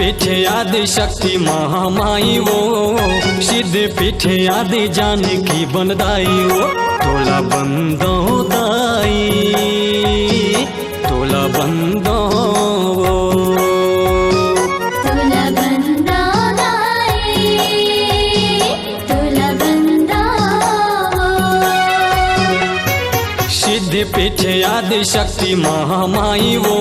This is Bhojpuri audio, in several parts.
पीठे आदि शक्ति महामाई वो, सिद्ध पीठे आदि जानकी बनदाई वो। तोला बंदो दाई, तोला बंदो वो, तोला बंदा दाई, तोला बंदा वो। सिद्ध पीठे आदि शक्ति महामाई वो,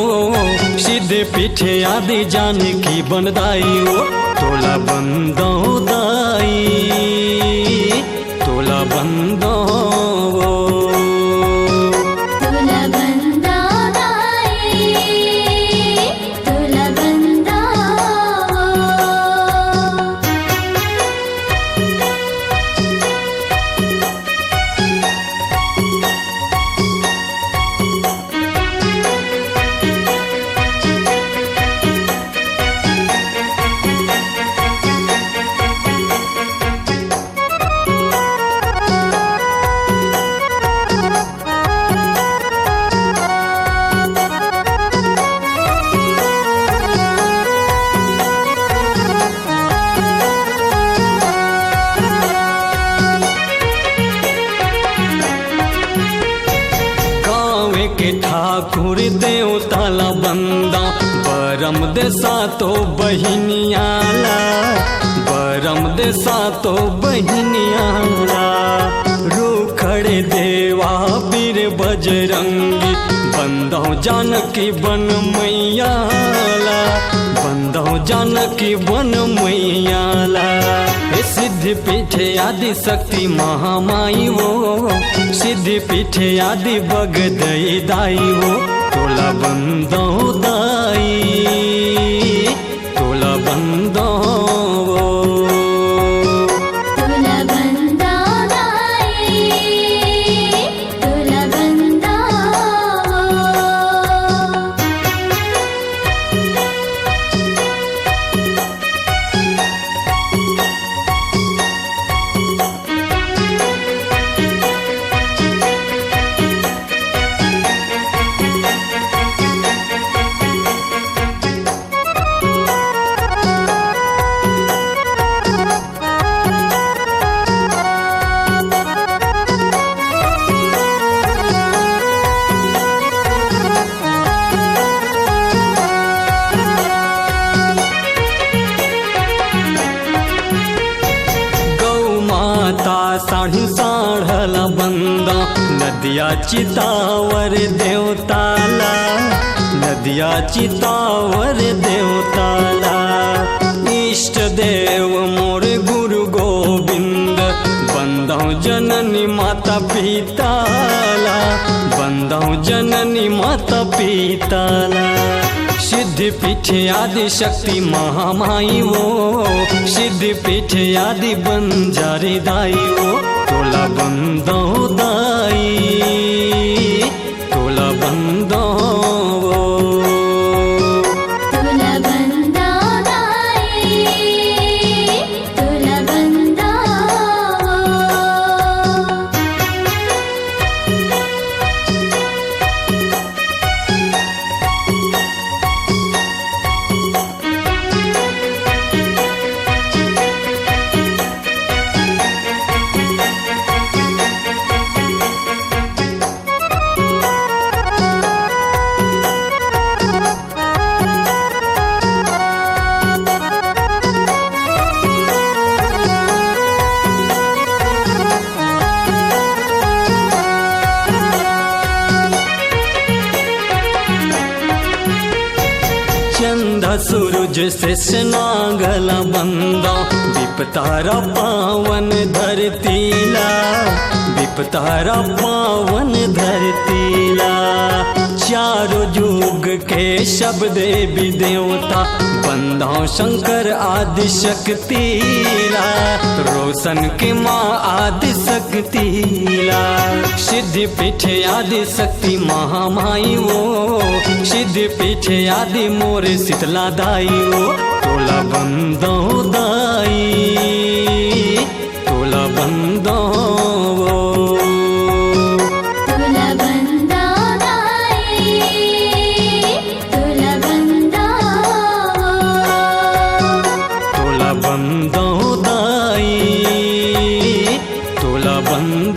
सिद्ध पीठे आदि जानकी बनदाई वो। तोला बंदो दाई, तोला बंदो वो, तोला बंदा दाई, तोला बंदा वो। के ठाकुर देवताला बंदा, बरम देसा तो बहिनियाला, बरम देसा तो बहिनियाला। रूखड़े देवा बीर बजरंगी, बंदो जानकी बन मैयाला, बंदो जानकी बन मैयाला। सिद्ध पीठे आदि शक्ति महामाई वो, सिद्ध पीठे आदि बगदई दाई वो। तोला बंदो दाई, तोला बंदो वो, तोला बंदा दाई, तोला बंदा वो। साढ़ी साढ़ला बंदा, नदिया चितावर देवताला, नदिया चितावर देवताला। इष्ट देव मोर गुरु गोविंद, बंदो जननी माता पिताला, बंदो जननी माता पिताला। सिद्ध पीठे आदि शक्ति महामाई वो, सिद्ध पीठे आदि बंजारी दाई वो। तोला बंदो दाई, तोला बंदो वो, तोला बंदा दाई, तोला बंदा वो। चंदा सूरज से स्नागला बंदा, विपतारा पावन धरतीला, विपतारा पावन धरतीला। चारों युग के सब देवी देवता, बंदा शंकर आदि शक्तिला, रोशन के माँ आदि शक्तिला। सिद्ध पीठे आदि शक्ति महामाई वो, सिद्ध पीठे आदि मोरे शीतला दाई वो। तोला बंदो दाई, तोला बंदो वो, तोला बंदा दाई, तोला बंदा वो। बंद